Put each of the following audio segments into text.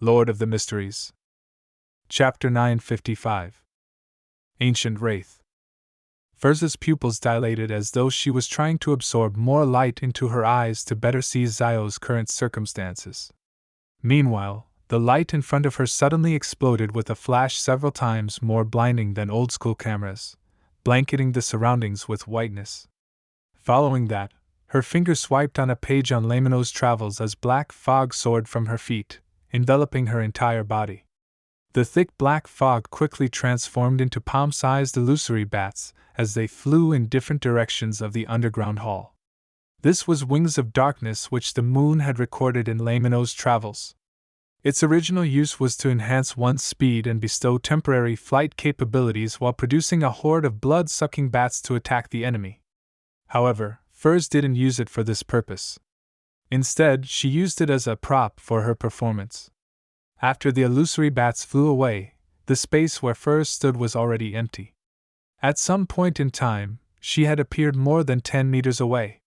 Lord of the Mysteries. Chapter 955. Ancient Wraith. Firz's pupils dilated as though she was trying to absorb more light into her eyes to better see Zio's current circumstances. Meanwhile, the light in front of her suddenly exploded with a flash several times more blinding than old-school cameras, blanketing the surroundings with whiteness. Following that, her finger swiped on a page on Lamino's travels as black fog soared from her feet, enveloping her entire body. The thick black fog quickly transformed into palm-sized illusory bats as they flew in different directions of the underground hall. This was Wings of Darkness, which the moon had recorded in Lamino's travels. Its original use was to enhance one's speed and bestow temporary flight capabilities while producing a horde of blood-sucking bats to attack the enemy. However, Firz didn't use it for this purpose. Instead, she used it as a prop for her performance. After the illusory bats flew away, the space where Firz stood was already empty. At some point in time, she had appeared more than 10 meters away.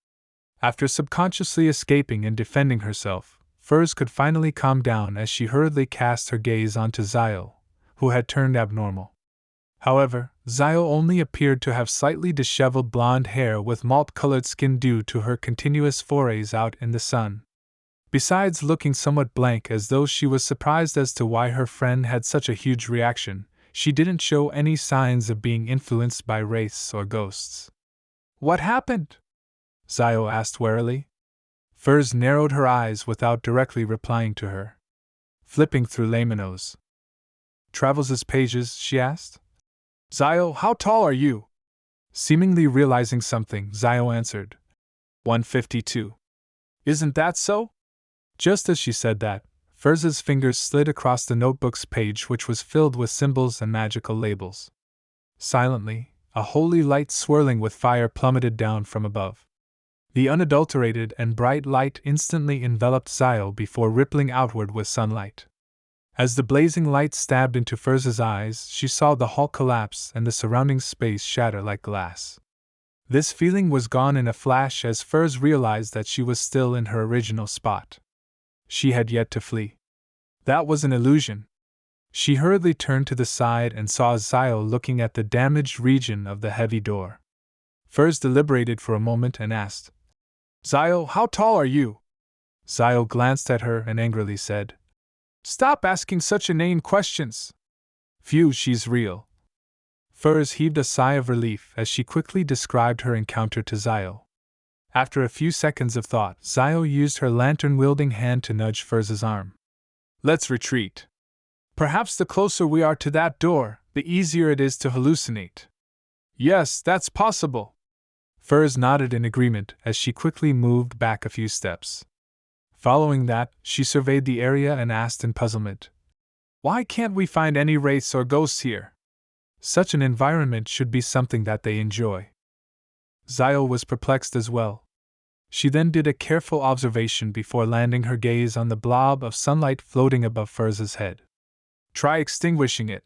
After subconsciously escaping and defending herself, Firz could finally calm down as she hurriedly cast her gaze onto Zio, who had turned abnormal. However, Zio only appeared to have slightly disheveled blonde hair with malt-colored skin due to her continuous forays out in the sun. Besides looking somewhat blank as though she was surprised as to why her friend had such a huge reaction, she didn't show any signs of being influenced by wraiths or ghosts. "What happened?" Zio asked warily. Firz narrowed her eyes without directly replying to her. Flipping through Lamino's travels' pages, she asked, "Zio, how tall are you?" Seemingly realizing something, Zio answered, 152. "Isn't that so?" Just as she said that, Firz's fingers slid across the notebook's page, which was filled with symbols and magical labels. Silently, a holy light swirling with fire plummeted down from above. The unadulterated and bright light instantly enveloped Zio before rippling outward with sunlight. As the blazing light stabbed into Firz's eyes, she saw the hall collapse and the surrounding space shatter like glass. This feeling was gone in a flash as Firz realized that she was still in her original spot. She had yet to flee. That was an illusion. She hurriedly turned to the side and saw Zio looking at the damaged region of the heavy door. Firz deliberated for a moment and asked, "Zio, how tall are you?" Zio glanced at her and angrily said, "Stop asking such inane questions." "Phew, she's real." Firz heaved a sigh of relief as she quickly described her encounter to Zio. After a few seconds of thought, Zio used her lantern-wielding hand to nudge Firz's arm. "Let's retreat. Perhaps the closer we are to that door, the easier it is to hallucinate." "Yes, that's possible." Firz nodded in agreement as she quickly moved back a few steps. Following that, she surveyed the area and asked in puzzlement, "Why can't we find any wraiths or ghosts here? Such an environment should be something that they enjoy." Zio was perplexed as well. She then did a careful observation before landing her gaze on the blob of sunlight floating above Firz's head. "Try extinguishing it,"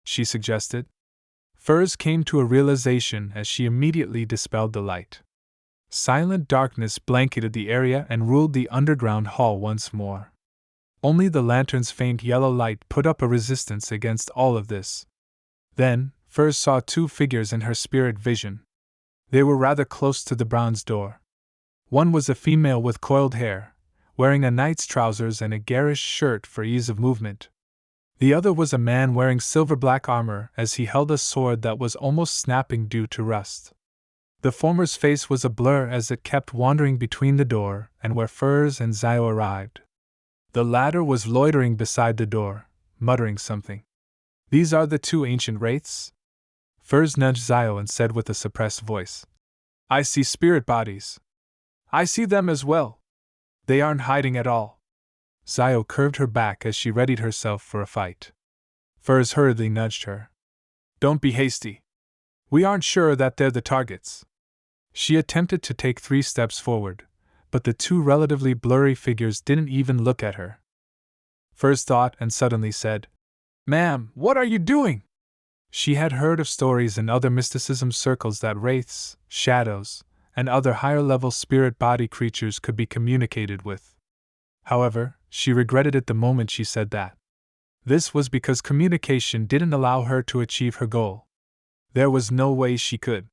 she suggested. Firz came to a realization as she immediately dispelled the light. Silent darkness blanketed the area and ruled the underground hall once more. Only the lantern's faint yellow light put up a resistance against all of this. Then, Firz saw two figures in her spirit vision. They were rather close to the bronze door. One was a female with coiled hair, wearing a knight's trousers and a garish shirt for ease of movement. The other was a man wearing silver-black armor as he held a sword that was almost snapping due to rust. The former's face was a blur as it kept wandering between the door and where Firz and Zio arrived. The latter was loitering beside the door, muttering something. "These are the two ancient wraiths?" Firz nudged Zio and said with a suppressed voice, "I see spirit bodies." "I see them as well. They aren't hiding at all." Zio curved her back as she readied herself for a fight. Firz hurriedly nudged her. "Don't be hasty. We aren't sure that they're the targets." She attempted to take 3 steps forward, but the two relatively blurry figures didn't even look at her. Firz thought and suddenly said, "Ma'am, what are you doing?" She had heard of stories in other mysticism circles that wraiths, shadows, and other higher-level spirit body creatures could be communicated with. However, she regretted it the moment she said that. This was because communication didn't allow her to achieve her goal. There was no way she could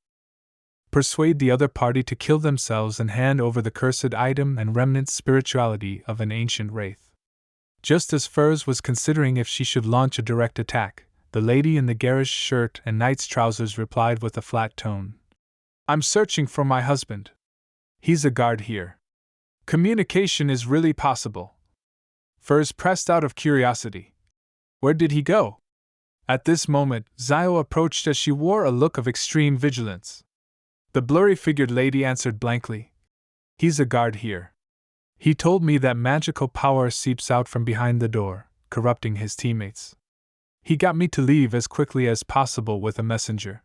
persuade the other party to kill themselves and hand over the cursed item and remnant spirituality of an ancient wraith. Just as Furs was considering if she should launch a direct attack, the lady in the garish shirt and knight's trousers replied with a flat tone. I'm searching for my husband. He's a guard here. Communication is really possible. Furs pressed out of curiosity. Where did he go? At this moment, Zio approached as she wore a look of extreme vigilance. The blurry-figured lady answered blankly. He's a guard here. He told me that magical power seeps out from behind the door, corrupting his teammates. He got me to leave as quickly as possible with a messenger.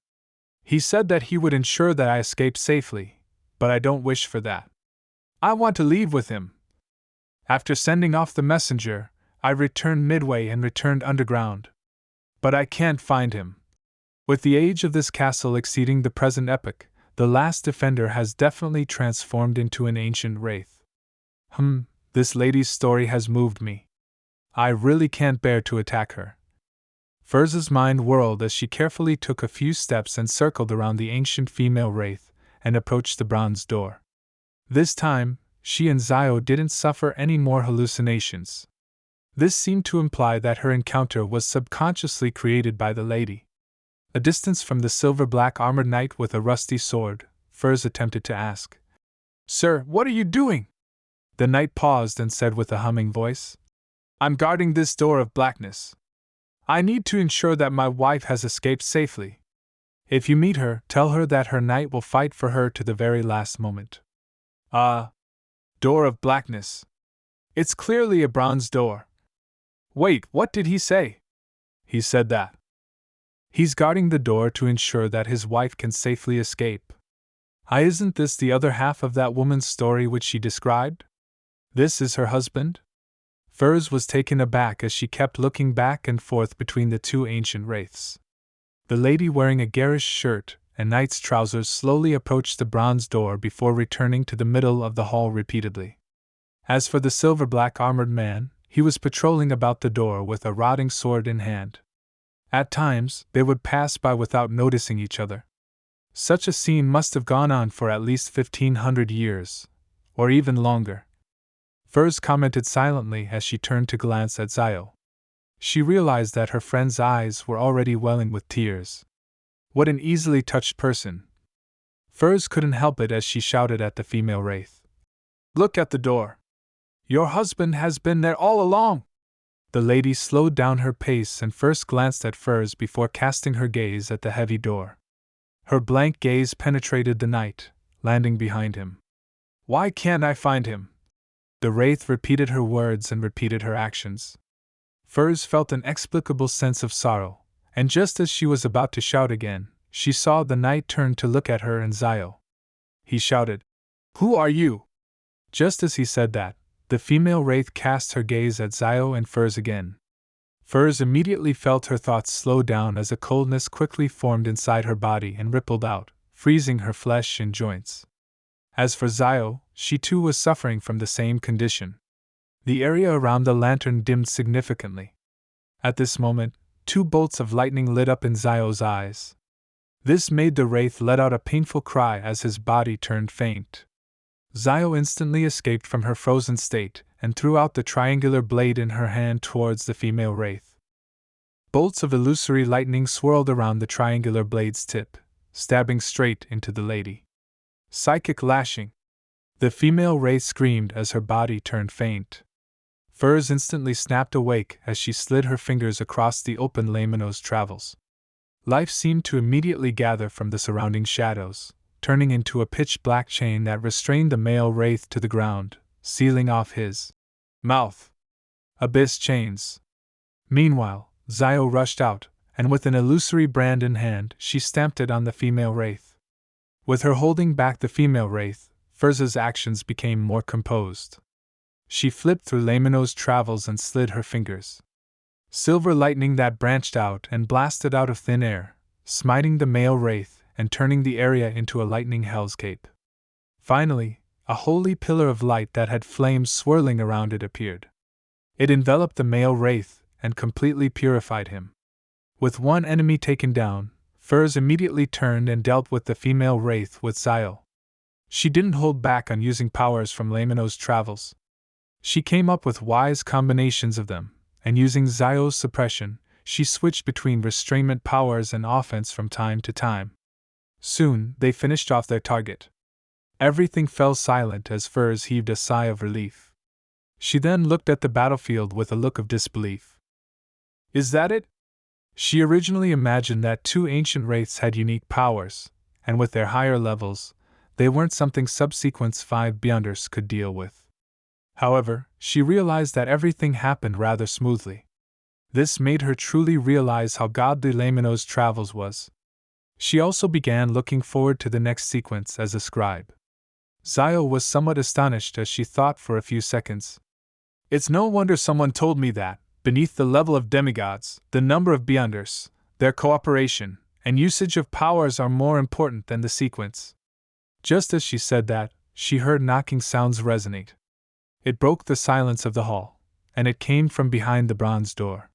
He said that he would ensure that I escape safely, but I don't wish for that. I want to leave with him. After sending off the messenger, I returned midway and returned underground. But I can't find him. With the age of this castle exceeding the present epoch, the last defender has definitely transformed into an ancient wraith. This lady's story has moved me. I really can't bear to attack her. Furz's mind whirled as she carefully took a few steps and circled around the ancient female wraith and approached the bronze door. This time, she and Zio didn't suffer any more hallucinations. This seemed to imply that her encounter was subconsciously created by the lady. A distance from the silver-black armored knight with a rusty sword, Furs attempted to ask, Sir, what are you doing? The knight paused and said with a humming voice, I'm guarding this door of blackness. I need to ensure that my wife has escaped safely. If you meet her, tell her that her knight will fight for her to the very last moment. Door of blackness. It's clearly a bronze door. Wait, what did he say? He said that he's guarding the door to ensure that his wife can safely escape. Isn't this the other half of that woman's story which she described? This is her husband? Furs was taken aback as she kept looking back and forth between the two ancient wraiths. The lady wearing a garish shirt and knight's trousers slowly approached the bronze door before returning to the middle of the hall repeatedly. As for the silver-black armored man, he was patrolling about the door with a rotting sword in hand. At times, they would pass by without noticing each other. Such a scene must have gone on for at least 1,500 years, or even longer. Furs commented silently as she turned to glance at Zio. She realized that her friend's eyes were already welling with tears. What an easily touched person. Furs couldn't help it as she shouted at the female wraith. Look at the door. Your husband has been there all along. The lady slowed down her pace and first glanced at Furs before casting her gaze at the heavy door. Her blank gaze penetrated the knight, landing behind him. Why can't I find him? The wraith repeated her words and repeated her actions. Furs felt an inexplicable sense of sorrow, and just as she was about to shout again, she saw the knight turn to look at her and Zio. He shouted, Who are you? Just as he said that, the female wraith cast her gaze at Zio and Furs again. Furs immediately felt her thoughts slow down as a coldness quickly formed inside her body and rippled out, freezing her flesh and joints. As for Zio, she too was suffering from the same condition. The area around the lantern dimmed significantly. At this moment, 2 bolts of lightning lit up in Zio's eyes. This made the wraith let out a painful cry as his body turned faint. Zio instantly escaped from her frozen state and threw out the triangular blade in her hand towards the female wraith. Bolts of illusory lightning swirled around the triangular blade's tip, stabbing straight into the lady. Psychic lashing. The female wraith screamed as her body turned faint. Furs instantly snapped awake as she slid her fingers across the open Lamino's travels. Life seemed to immediately gather from the surrounding shadows, turning into a pitch-black chain that restrained the male wraith to the ground, sealing off his mouth. Abyss chains. Meanwhile, Zio rushed out, and with an illusory brand in hand, she stamped it on the female wraith. With her holding back the female wraith, Furz's actions became more composed. She flipped through Lamino's travels and slid her fingers. Silver lightning that branched out and blasted out of thin air, smiting the male wraith and turning the area into a lightning hellscape. Finally, a holy pillar of light that had flames swirling around it appeared. It enveloped the male Wraith and completely purified him. With one enemy taken down, Furs immediately turned and dealt with the female Wraith with Zio. She didn't hold back on using powers from Lamino's travels. She came up with wise combinations of them, and using Zio's suppression, she switched between restrainment powers and offense from time to time. Soon, they finished off their target. Everything fell silent as Furs heaved a sigh of relief. She then looked at the battlefield with a look of disbelief. Is that it? She originally imagined that two ancient wraiths had unique powers, and with their higher levels, they weren't something Subsequence 5 Beyonders could deal with. However, she realized that everything happened rather smoothly. This made her truly realize how godly Lamino's travels was. She also began looking forward to the next sequence as a scribe. Zio was somewhat astonished as she thought for a few seconds. It's no wonder someone told me that, beneath the level of demigods, the number of Beyonders, their cooperation, and usage of powers are more important than the sequence. Just as she said that, she heard knocking sounds resonate. It broke the silence of the hall, and it came from behind the bronze door.